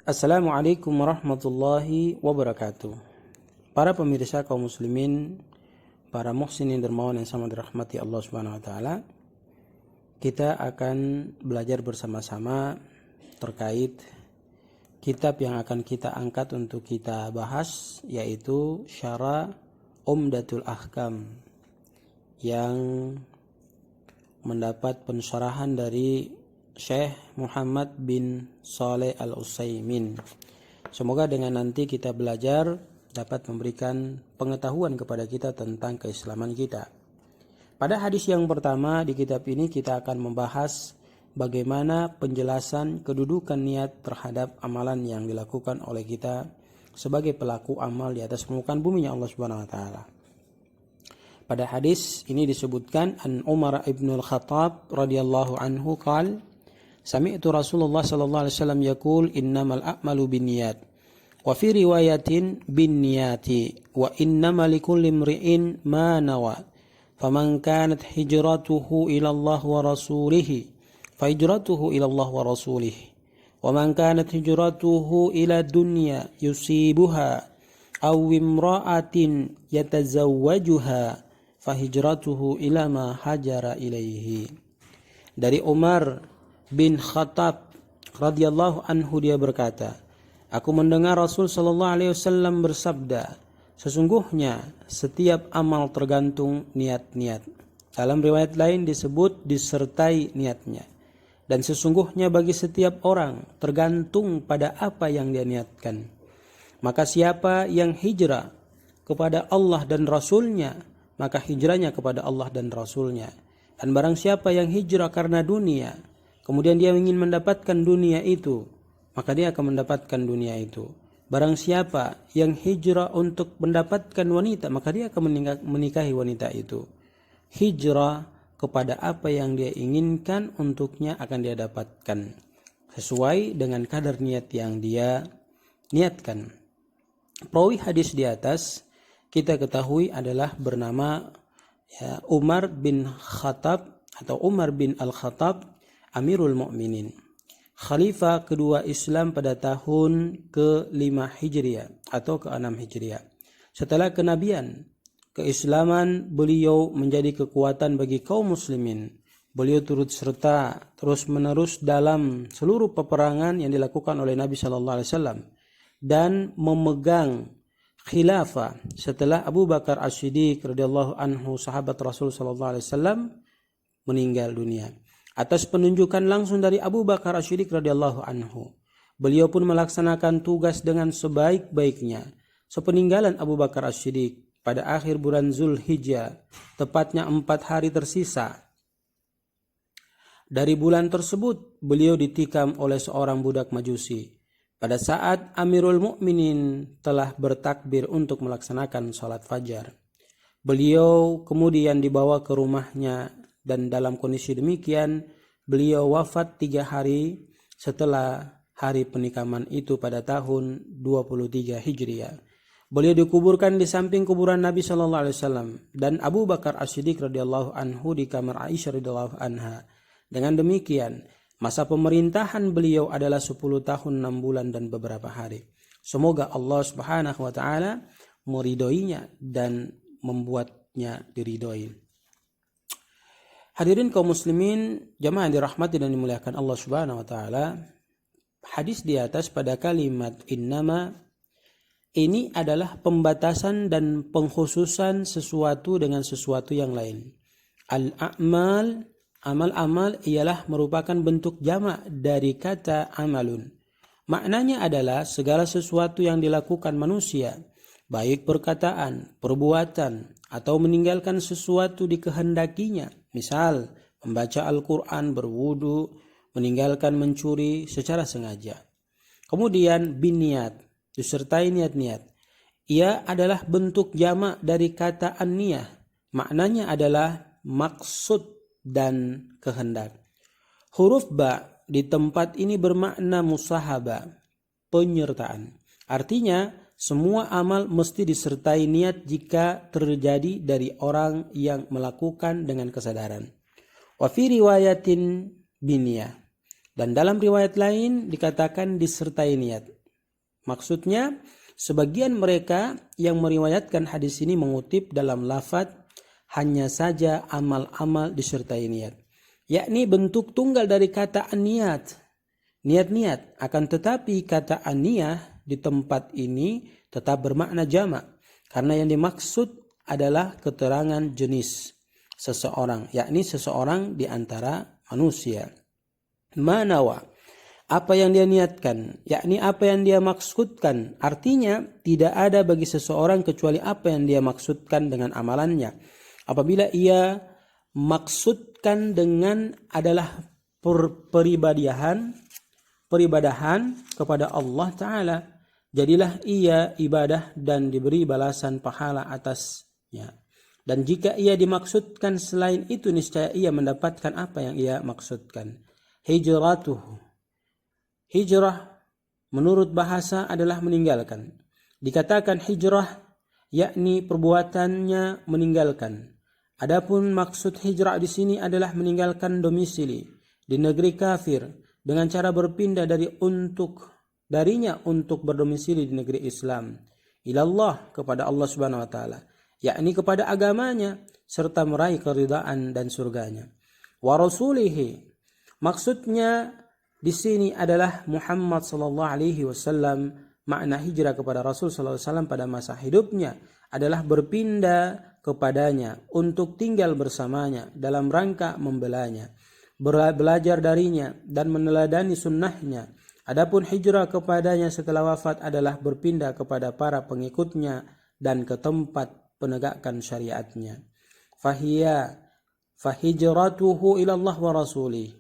Assalamualaikum warahmatullahi wabarakatuh. Para pemirsa kaum muslimin, para muhsinin dermawan yang sama dirahmati Allah Subhanahu wa taala, kita akan belajar bersama-sama terkait kitab yang akan kita angkat untuk kita bahas, yaitu Syarah Umdatul Ahkam yang mendapat pensyarahan dari Syekh Muhammad bin Shalih Al-Utsaimin. Semoga dengan nanti kita belajar dapat memberikan pengetahuan kepada kita tentang keislaman kita. Pada hadis yang pertama di kitab ini kita akan membahas bagaimana penjelasan kedudukan niat terhadap amalan yang dilakukan oleh kita sebagai pelaku amal di atas permukaan bumi Allah Subhanahu wa taala. Pada hadis ini disebutkan an Umar ibn al-Khattab radhiyallahu anhu qala sami'tu Rasulullah sallallahu alaihi wasallam yaqul innamal a'malu binniyat wa fi riwayatin binniyati wa innamal likulli imri'in ma nawa faman kanat hijratuhu ila Allah wa rasulih fa hijratuhu ila Allah wa rasulih wa man kanat hijratuhu ila dunya yusibuha aw imra'atin yatazawwajuha fahijratuhu ila ma hajara ilaihi. Dari Umar bin Khattab radhiyallahu anhu dia berkata, aku mendengar Rasul sallallahu alaihi wasallam bersabda, sesungguhnya setiap amal tergantung niat-niat. Dalam riwayat lain disebut disertai niatnya. Dan sesungguhnya bagi setiap orang tergantung pada apa yang dia niatkan. Maka siapa yang hijrah kepada Allah dan Rasulnya, maka hijrahnya kepada Allah dan Rasulnya. Dan barang siapa yang hijrah karena dunia, kemudian dia ingin mendapatkan dunia itu, maka dia akan mendapatkan dunia itu. Barang siapa yang hijrah untuk mendapatkan wanita, maka dia akan menikahi wanita itu. Hijrah kepada apa yang dia inginkan untuknya akan dia dapatkan sesuai dengan kadar niat yang dia niatkan. Perawi hadis di atas kita ketahui adalah bernama Umar bin Khattab atau Umar bin Al-Khattab Amirul Mukminin, khalifah kedua Islam pada tahun ke-5 Hijriah atau ke-6 Hijriah. Setelah kenabian, keislaman beliau menjadi kekuatan bagi kaum muslimin. Beliau turut serta terus-menerus dalam seluruh peperangan yang dilakukan oleh Nabi sallallahu alaihi wasallam dan memegang khilafah setelah Abu Bakar As-Siddiq radhiyallahu anhu sahabat Rasul sallallahu alaihi wasallam meninggal dunia. Atas penunjukan langsung dari Abu Bakar As-Siddiq radhiyallahu anhu, beliau pun melaksanakan tugas dengan sebaik-baiknya. Sepeninggalan Abu Bakar As-Siddiq pada akhir bulan Zulhijjah, tepatnya 4 hari tersisa dari bulan tersebut, beliau ditikam oleh seorang budak Majusi. Pada saat Amirul Mukminin telah bertakbir untuk melaksanakan sholat fajar, beliau kemudian dibawa ke rumahnya dan dalam kondisi demikian beliau wafat 3 hari setelah hari penikaman itu pada tahun 23 Hijriah. Beliau dikuburkan di samping kuburan Nabi sallallahu alaihi wasallam dan Abu Bakar As-Siddiq radhiyallahu anhu di kamar Aisyah radhiyallahu anha. Dengan demikian masa pemerintahan beliau adalah 10 tahun 6 bulan dan beberapa hari. Semoga Allah Subhanahu wa taala meridhoinya dan membuatnya diridhoi. Hadirin kaum muslimin, jamaah yang dirahmati dan dimuliakan Allah Subhanahu wa taala, hadis di atas pada kalimat innama ini adalah pembatasan dan pengkhususan sesuatu dengan sesuatu yang lain. Al-a'mal, amal-amal ialah merupakan bentuk jamak dari kata amalun. Maknanya adalah segala sesuatu yang dilakukan manusia, baik perkataan, perbuatan, atau meninggalkan sesuatu dikehendakinya. Misal, membaca Al-Quran, berwudu, meninggalkan mencuri secara sengaja. Kemudian biniat, disertai niat-niat. Ia adalah bentuk jamak dari kata an-niyah. Maknanya adalah maksud dan kehendak. Huruf ba di tempat ini bermakna musahaba, penyertaan. Artinya semua amal mesti disertai niat jika terjadi dari orang yang melakukan dengan kesadaran. Wa fi riwayatin biniyah. Dan dalam riwayat lain dikatakan disertai niat. Maksudnya sebagian mereka yang meriwayatkan hadis ini mengutip dalam lafaz hanya saja amal-amal disertai niat, yakni bentuk tunggal dari kata niat, niat-niat. Akan tetapi kata aniyah di tempat ini tetap bermakna jamak, karena yang dimaksud adalah keterangan jenis seseorang, yakni seseorang di antara manusia. Manawa, apa yang dia niatkan, yakni apa yang dia maksudkan. Artinya tidak ada bagi seseorang kecuali apa yang dia maksudkan dengan amalannya. Apabila ia maksudkan dengan adalah peribadahan kepada Allah Ta'ala, jadilah ia ibadah dan diberi balasan pahala atasnya. Dan jika ia dimaksudkan selain itu, niscaya ia mendapatkan apa yang ia maksudkan. Hijratuhu, hijrah menurut bahasa adalah meninggalkan. Dikatakan hijrah yakni perbuatannya meninggalkan. Adapun maksud hijrah di sini adalah meninggalkan domisili di negeri kafir dengan cara berpindah darinya untuk berdomisili di negeri Islam, ilallah, kepada Allah Subhanahu wa taala, yakni kepada agamanya serta meraih keridhaan dan surganya. Wa rasulihi, maksudnya di sini adalah Muhammad sallallahu alaihi wasallam. Makna hijrah kepada Rasul sallallahu alaihi wasallam pada masa hidupnya adalah berpindah kepadanya untuk tinggal bersamanya dalam rangka membelanya, belajar darinya dan meneladani sunnahnya. Adapun hijrah kepadanya setelah wafat adalah berpindah kepada para pengikutnya dan ke tempat penegakan syariatnya. Fahijratuhu ilallah wa rasulih,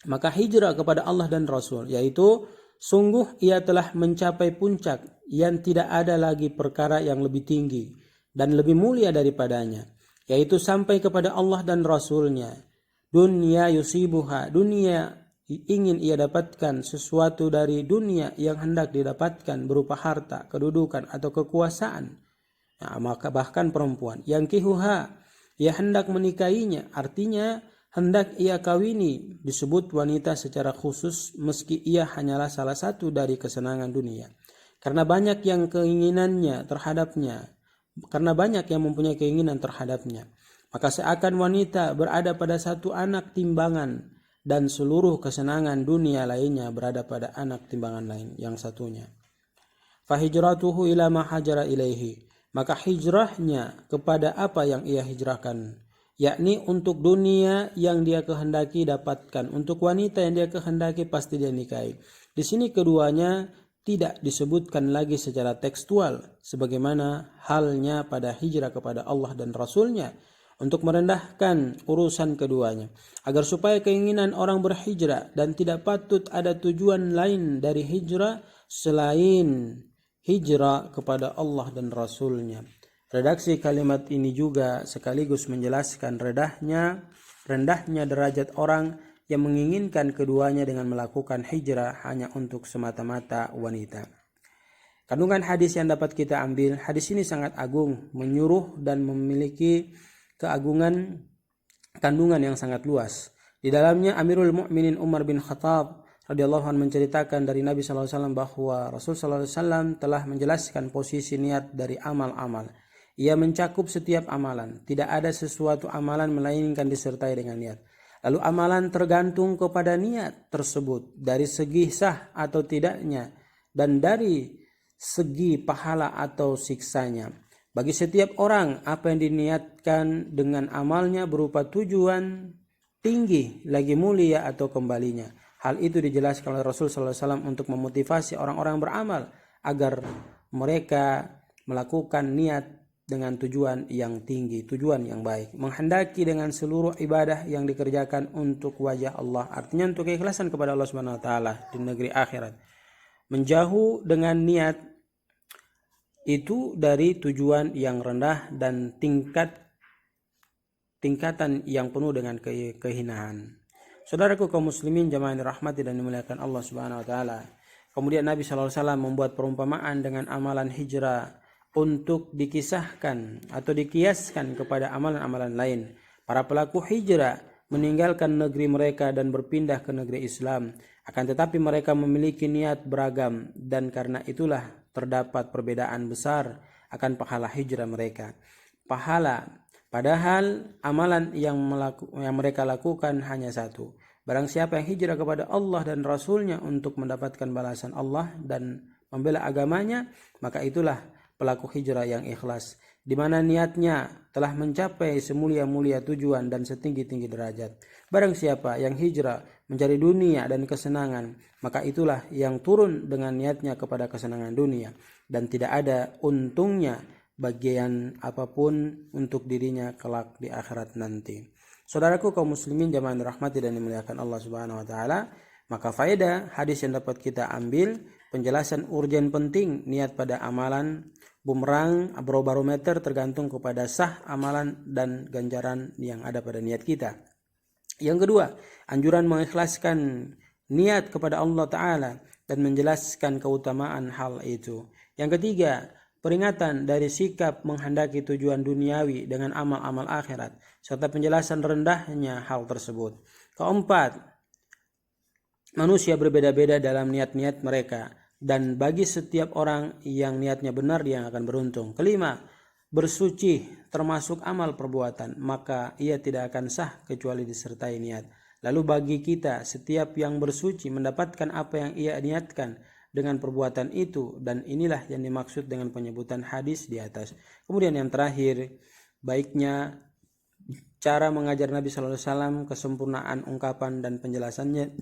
maka hijrah kepada Allah dan Rasul, yaitu sungguh ia telah mencapai puncak yang tidak ada lagi perkara yang lebih tinggi dan lebih mulia daripadanya, yaitu sampai kepada Allah dan Rasulnya. Dunia yusibuha, dunia ingin ia dapatkan sesuatu dari dunia yang hendak didapatkan berupa harta, kedudukan atau kekuasaan. Nah, maka bahkan perempuan yang kihuha, ia hendak menikahinya, artinya hendak ia kawini, disebut wanita secara khusus meski ia hanyalah salah satu dari kesenangan dunia. Karena banyak yang keinginannya terhadapnya, karena banyak yang mempunyai keinginan terhadapnya, maka seakan wanita berada pada satu anak timbangan dan seluruh kesenangan dunia lainnya berada pada anak timbangan lain yang satunya. Fahijratuhu ila ma hajara ilaihi, maka hijrahnya kepada apa yang ia hijrahkan, yakni untuk dunia yang dia kehendaki dapatkan, untuk wanita yang dia kehendaki pasti dia nikahi. Di sini keduanya tidak disebutkan lagi secara tekstual sebagaimana halnya pada hijrah kepada Allah dan Rasulnya, untuk merendahkan urusan keduanya, agar supaya keinginan orang berhijrah dan tidak patut ada tujuan lain dari hijrah selain hijrah kepada Allah dan Rasulnya. Redaksi kalimat ini juga sekaligus menjelaskan rendahnya derajat orang yang menginginkan keduanya dengan melakukan hijrah hanya untuk semata-mata wanita. Kandungan hadis yang dapat kita ambil, hadis ini sangat agung, menyuruh dan memiliki kandungan yang sangat luas. Di dalamnya Amirul Mukminin Umar bin Khattab radhiyallahu anhu menceritakan dari Nabi sallallahu alaihi wasallam bahwa Rasul sallallahu alaihi wasallam telah menjelaskan posisi niat dari amal-amal. Ia mencakup setiap amalan, tidak ada sesuatu amalan melainkan disertai dengan niat. Lalu amalan tergantung kepada niat tersebut dari segi sah atau tidaknya dan dari segi pahala atau siksanya. Bagi setiap orang, apa yang diniatkan dengan amalnya berupa tujuan tinggi, lagi mulia atau kembalinya. Hal itu dijelaskan oleh Rasul SAW untuk memotivasi orang-orang beramal agar mereka melakukan niat dengan tujuan yang tinggi, tujuan yang baik, menghendaki dengan seluruh ibadah yang dikerjakan untuk wajah Allah, artinya untuk keikhlasan kepada Allah Subhanahu wa taala di negeri akhirat. Menjauh dengan niat itu dari tujuan yang rendah dan tingkatan yang penuh dengan kehinaan. Saudaraku kaum muslimin jamaah yang dirahmati dan dimuliakan Allah Subhanahu wa taala. Kemudian Nabi sallallahu alaihi wasallam membuat perumpamaan dengan amalan hijrah untuk dikisahkan atau dikiaskan kepada amalan-amalan lain. Para pelaku hijrah meninggalkan negeri mereka dan berpindah ke negeri Islam. Akan tetapi mereka memiliki niat beragam dan karena itulah terdapat perbedaan besar akan pahala hijrah mereka. Padahal amalan yang mereka lakukan hanya satu. Barang siapa yang hijrah kepada Allah dan Rasulnya untuk mendapatkan balasan Allah dan membela agamanya, maka itulah pelaku hijrah yang ikhlas, di mana niatnya telah mencapai semulia-mulia tujuan dan setinggi-tinggi derajat. Barang siapa yang hijrah mencari dunia dan kesenangan, maka itulah yang turun dengan niatnya kepada kesenangan dunia dan tidak ada untungnya bagian apapun untuk dirinya kelak di akhirat nanti. Saudaraku kaum muslimin jamaah dirahmati dan dimuliakan Allah Subhanahu wa taala, maka faedah hadis yang dapat kita ambil, penjelasan urgen penting niat pada amalan, bumerang barometer tergantung kepada sah amalan dan ganjaran yang ada pada niat kita. Yang kedua, anjuran mengikhlaskan niat kepada Allah Ta'ala dan menjelaskan keutamaan hal itu. Yang ketiga, peringatan dari sikap menghendaki tujuan duniawi dengan amal-amal akhirat, serta penjelasan rendahnya hal tersebut. Keempat, manusia berbeda-beda dalam niat-niat mereka, dan bagi setiap orang yang niatnya benar dia akan beruntung. Kelima, bersuci termasuk amal perbuatan, maka ia tidak akan sah kecuali disertai niat. Lalu bagi kita, setiap yang bersuci mendapatkan apa yang ia niatkan dengan perbuatan itu, dan inilah yang dimaksud dengan penyebutan hadis di atas. Kemudian yang terakhir, baiknya cara mengajar Nabi SAW, kesempurnaan ungkapan dan penjelasannya,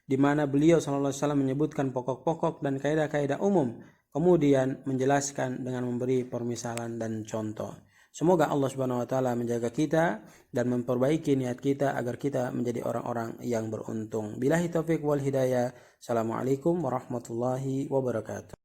di mana beliau SAW menyebutkan pokok-pokok dan kaidah-kaidah umum, kemudian menjelaskan dengan memberi permisalan dan contoh. Semoga Allah Subhanahu wa taala menjaga kita dan memperbaiki niat kita agar kita menjadi orang-orang yang beruntung. Billahi taufik wal hidayah. Assalamualaikum warahmatullahi wabarakatuh.